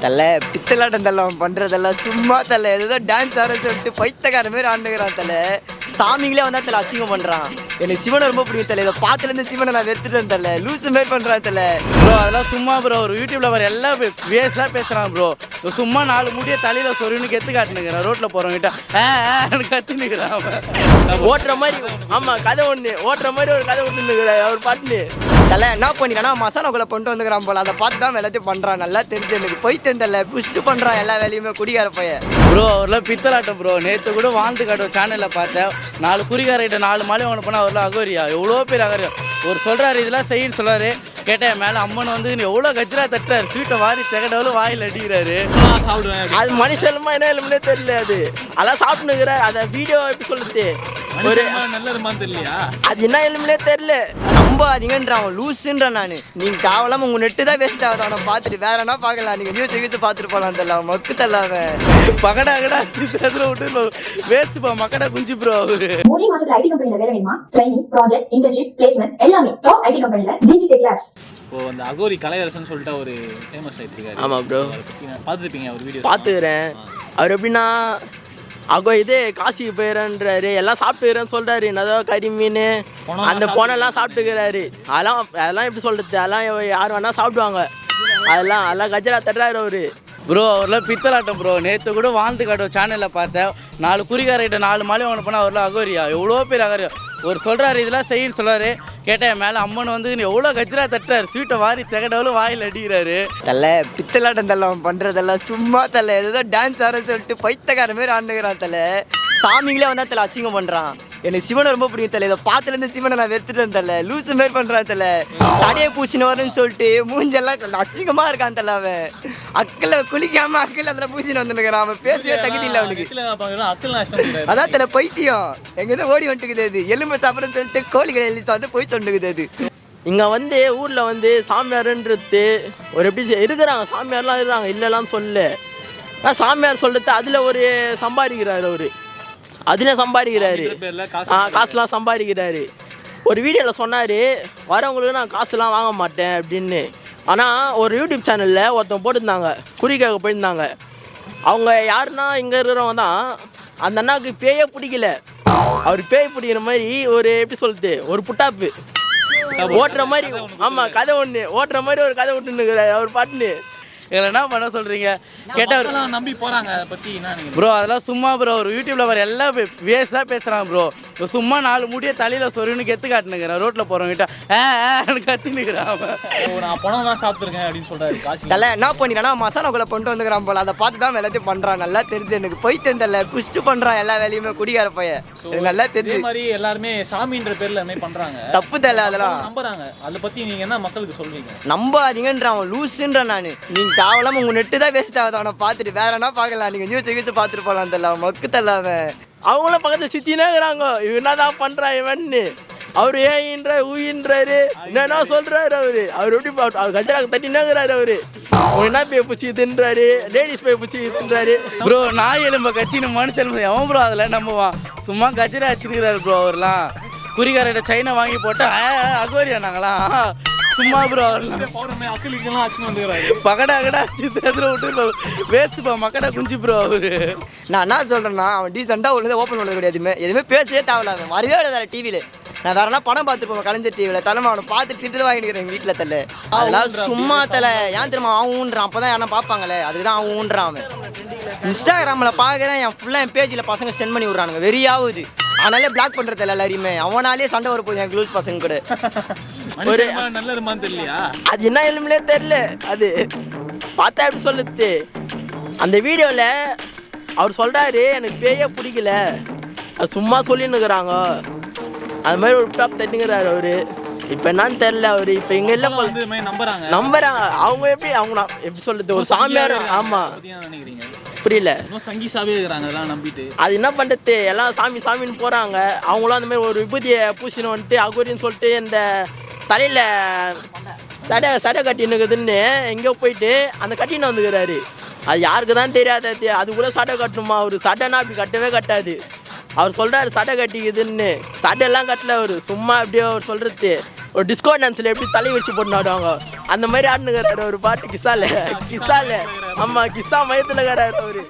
தல பித்தலாட்டம் தலை பண்ணுறதெல்லாம் சும்மா தலை ஏதோ டான்ஸ் ஆட சொல்லிட்டு பைத்தக்கார மாதிரி ஆண்டுக்கிறான் தலை. சாமிங்களே வந்தா தலை அசிங்கம் பண்ணுறான். எனக்கு சிவனை ரொம்ப பிடிக்கும் தலை. இதை பார்த்துலேருந்து சிவனை நான் வெறுத்துட்டேன் தலை. லூசு மாரி பண்ணுறான் தலை. ப்ரோ அதெல்லாம் சும்மா ப்ரோ. ஒரு யூடியூப்ல வர எல்லாம் வேஸ்டாக பேசுகிறான் ப்ரோ. சும்மா 4 முடிய தலையில் சொருன்னு கெத்து காட்டுனுங்கிறான். ரோட்டில் போகிறவங்கிட்ட கத்துனுங்கிறான். ஓட்டுற மாதிரி ஆமாம் கதை ஒன்று ஓட்டுற மாதிரி ஒரு கதை விட்டுனுங்கிறார் அவர் பாட்டுன்னு. தலை என்ன பண்ணிக்கிறானா மசாலாக்குள்ளே கொண்டு வந்துக்கிறான் போல. அதை பார்த்து தான் எல்லாத்தையும் பண்ணுறான். நல்லா தெரிஞ்சு எனக்கு போய்த்தேன் தலை. குஷ்டு பண்ணுறான் எல்லா வேலையுமே குடிகார பையன். ப்ரோ அவர்லாம் பித்தலாட்டம் ப்ரோ. நேற்று கூட வாழ்ந்து காட்டும் சேனலில் பார்த்தேன். 4 குறிகாரிட்ட 4 மாலை வாங்க போனால் அவர்லாம் அகோரியா எவ்வளோ பேர் அகோரியா. ஒரு சொல்கிறாரு இதெல்லாம் செய்யன்னு சொல்கிறாரு. கேட்டேன் என் மேலே அம்மன் வந்து எவ்வளோ கஜ்ரா தட்டுறாரு. ஸ்வீட்டை வாரி திகடவுளும் வாயில் அடிக்கிறாரு. அது மனுஷனுமா என்ன இல்லைன்னே தெரியல. அதெல்லாம் சாப்பிட்டுக்கிறார். அதை வீடியோ எப்படி சொல்லுது ஒரு நல்லதுமான்னு தெரியலையா. அது என்ன இல்லைன்னே தெரியல. நம்பாதீங்கன்றான் லூஸுன்றான். நான் நீங்கள் தேவலாம உங்கள் நெட்டு தான் வேஸ்ட் ஆகுது. அவனை பார்த்துட்டு வேற என்ன பார்க்கலாம். நீங்கள் நியூஸ் பார்த்துட்டு போகலாம் தெரியல. மக்கு தெரியல. பகடா கடா விட்டு வேஸ்ட்டுப்பா மக்கடா குஞ்சு ப்ரோ. அவரு 3 மாசத்துல ஐடி கம்பெனில வேலை வேணுமா? ட்ரைனிங், ப்ராஜெக்ட், இன்டர்ன்ஷிப், பிளேஸ்மென்ட் எல்லாமே டாப் ஐடி கம்பெனில ஜிடி டெக் லேப்ஸ். இப்போ அந்த அகோரி கலையரசன் சொல்லிட்டு ஒரு ஃபேமஸ் ஆயிட்டு இருக்காரு. ஆமா ப்ரோ பார்த்துருப்பீங்க ஒரு வீடியோ. பார்த்துக்கிறேன். அவர் எப்படின்னா இது காசிக்கு போயிடறாரு. எல்லாம் சாப்பிட்டுக்கிறேன்னு சொல்கிறாரு. என்னதோ கறி மீன் அந்த பொண்ணெல்லாம் சாப்பிட்டுக்கிறாரு. அதெல்லாம் எப்படி சொல்கிறது. அதெல்லாம் யார் வேணால் சாப்பிடுவாங்க. அதெல்லாம் கஜரா தட்டுறாரு அவரு. ப்ரோ அவர்லாம் பித்தலாட்டம் ப்ரோ. நேற்று கூட வாழ்ந்து காட்டும் சேனலில் பார்த்தேன். 4 குறிகாரிட்ட 4 மாலை வாங்க போனால் அவர்லாம் அகோரியா எவ்வளோ பேர் அகோரியா. ஒரு சொல்கிறாரு இதெல்லாம் செய்யன்னு சொல்கிறாரு. கேட்டேன் என் மேலே அம்மன் வந்து எவ்வளோ கஜ்ரா தட்டுறாரு. ஸ்வீட்டை வாரி திகடவுளும் வாயில் அடிக்கிறாரு. தலை பித்தலாட்டம் தலை பண்ணுறதெல்லாம் சும்மா தலை ஏதோ டான்ஸ் ஆட சொல்லிட்டு பைத்தக்கார மாதிரி ஆண்டுக்கிறான் தலை. சாமிங்களே வந்தா தலை அசிங்கம் பண்ணுறான். எனக்கு சிவனை ரொம்ப பிடிக்கும் தலை. இதை பார்த்துலேருந்து சிவனை நான் வெறுத்துட்டேன் தலை. லூசு மாரி பண்ணுறான் தலை. சடையை பூசின்னு வருன்னு சொல்லிட்டு மூஞ்செல்லாம் அசிங்கமாக இருக்கான் தலை. அவன் அக்கில் குளிக்காமல் அக்கில் அதில் பூசின்னு வந்துருக்கிறான். அவன் பேசவே தகுதி இல்லை அவனுக்கு. அதான் தலை பைத்தியம். எங்கேருந்து ஓடி வந்துட்டுக்குது. அது எலும்பு சாப்பிட்றன்னு சொல்லிட்டு கோழிகளை எழுதி சாப்பிட்டு போய் சொன்னுக்குது. அது இங்கே ஊரில் சாமியாருன்றது ஒரு எப்படி இருக்கிறாங்க. சாமியார்லாம் இருக்கிறாங்க இல்லைலாம் சொல்ல. சாமியார் சொல்கிறது அதில் ஒரு சம்பாதிக்கிறாரு. அவர் அதில் சம்பாதிக்கிறாரு. காசுலாம் சம்பாதிக்கிறாரு. ஒரு வீடியோவில் சொன்னார் வரவங்களுக்கு நான் காசுலாம் வாங்க மாட்டேன் அப்படின்னு. ஆனால் ஒரு யூடியூப் சேனலில் ஒருத்தன் போட்டிருந்தாங்க. குறிக்காக போயிருந்தாங்க. அவங்க யாருன்னா இங்கே இருக்கிறவங்க தான். அந்த அண்ணாவுக்கு பேயே பிடிக்கல. அவர் பேய் பிடிக்கிற மாதிரி ஒரு எப்படி சொல்லுது ஒரு புட்டாப்பு ஓட்டுற மாதிரி. ஆமாம் கதை ஒன்று ஓட்டுற மாதிரி ஒரு கதை விட்டுன்னு அவர் பாட்டுன்னு. இதில் என்ன பண்ண சொல்கிறீங்க கேட்டால் நம்பி போகிறாங்க. அதை பற்றி ப்ரோ அதெல்லாம் சும்மா ப்ரோ. ஒரு யூடியூப்பில் வர எல்லாம் வேஸ்ட்டாக பேசுகிறான் ப்ரோ. சும்மா 4 முடிய தலையில் சொருன்னு கெத்து காட்டுனுங்கிறான். ரோட்டில் போகிறவங்கிட்ட கத்தினுக்கிறான். நான் பணம் தான் சாப்பிட்ருக்கேன் அப்படின்னு சொல்கிறாரு. காசு தலை என்ன பண்ணிக்கிறானா மசாலாக்குள்ளே கொண்டு வந்துக்கிறான் போல. அதை பார்த்து தான் எல்லாத்தையும் பண்ணுறான். நல்லா தெரிஞ்சு எனக்கு போய்த்தேன் தலை. குஷ்டு பண்ணுறான் எல்லா வேலையுமே குடிகார பையன். எனக்கு நல்லா தெரிஞ்சு மாதிரி எல்லாருமே சாமின்ற பேரில் என்ன பண்ணுறாங்க. தப்பு தலை. அதெல்லாம் நம்புறாங்க. அதை பற்றி நீங்கள் என்ன மக்களுக்கு சொல்வீங்க? நம்பாதீங்கன்றான் லூஸுன்றான். நான் நீங்கள் தேவலாம உங்கள் நெட்டு தான் வேஸ்ட் ஆகுது. அவனை பார்த்துட்டு வேற என்ன பார்க்கலாம். நீங்கள் நியூஸ் பார்த்துட்டு போகலாம் தலை. மக்கு தலை. அவங்களும் பக்கத்தில் சிச்சினே இருக்கிறாங்க. இவன் என்னதான் பண்ணுறான் இவன்னு. அவர் ஏன்றாரு ஊயின்றாரு என்னன்னா சொல்கிறாரு. அவர் எப்படி அவர் கஜராக தட்டினாங்கிறாரு. அவர் என்ன போய் பிடிச்சிதுன்றாரு. லேடிஸ் போய் பிடிச்சிதுன்றாரு. ப்ரோ நாய் எலும்ப கட்சின்னு மனுஷன் எவன் ப்ரோ அதில் நம்புவான். சும்மா கஜரா வச்சுருக்கிறாரு ப்ரோ. அவர்லாம் குறிகாரிட்ட சைனை வாங்கி போட்டு அகோரியா நாங்களாம் சும்மா ப்ரோ. அவர்லாம் பகடா கடா விட்டு வேஸ்ட்டுப்பா மக்கடா குஞ்சு ப்ரோ. அவரு நான் என்ன சொல்கிறேன்னா அவன் டீசெண்டாக ஒன்று ஓப்பன் பண்ணது கிடையாது. எதுவுமே பேசவே தேவையில்ல. அவன் வரவே விடாது டிவியில். நான் வேற என்ன படம் பார்த்துருப்போம் கலைஞர் டிவியில். தலைமை அவனை பார்த்து திட்டு வாங்கிக்கிறேன் எங்கள் வீட்டில் தலை. அதெல்லாம் சும்மா தலை. ஏன் தெரியுமா அவன் ஊன்றான். அப்போ தான் யாரும் பார்ப்பாங்களே அதுக்கு தான் அவன் ஊன்றான். அவன் இன்ஸ்டாகிராமில் பார்க்குறேன். என் பேஜில் பசங்க ஸ்டெண்ட் பண்ணி விட்றானுங்க. வெறியாகுது. அதனாலே பிளாக் பண்ணுறது இல்லை எல்லாரையுமே. அவனாலே சண்டை வர போகுது என் க்ளூஸ் பசங்க கூட. ஒரு நல்லதுமான்னு தெரியலையா. அது என்ன எலும்புனே தெரியல. அது பார்த்தா எப்படி சொல்லுது. அந்த வீடியோவில் அவர் சொல்கிறாரு எனக்கு பேயே பிடிக்கல. அது சும்மா சொல்லின்னு இருக்கிறாங்க. அது மாதிரி ஒரு டாப் தட்டுங்கிறாரு அவரு. இப்போ என்னன்னு தெரியல. அவரு இப்போ இங்கே இல்லை நம்புறாங்க. அவங்க எப்படி சொல்லுது ஒரு சாமியார். ஆமாம் புரியல. சங்கீசாவே இருக்கிறாங்க. அதெல்லாம் நம்பிட்டு அது என்ன பண்ணுறது. எல்லாம் சாமின்னு போகிறாங்க. அவங்களும் அந்த மாதிரி ஒரு விபூதியை பூசின்னு வந்துட்டு அகோரின்னு சொல்லிட்டு இந்த தலையில் சடை கட்டினுக்குதுன்னு எங்கேயோ போயிட்டு அந்த கட்டின்னு வந்துக்கிறாரு. அது யாருக்கு தான் தெரியாது. அது கூட சடை கட்டணுமா. அவர் சடைன்னா அப்படி கட்டவே கட்டாது. அவர் சொல்கிறாரு சடை கட்டிக்குதுன்னு. சடையெல்லாம் கட்டல. அவர் சும்மா அப்படியே அவர் சொல்கிறது ஒரு டிஸ்கோ டான்ஸில் எப்படி தலை வச்சு போட்டு ஆடுவாங்க அந்த மாதிரி ஆடுனுங்கிறாரு ஒரு பாட்டு கிசால ஆமாம் கிசா மயத்தில் இருக்கிறாரு அவரு.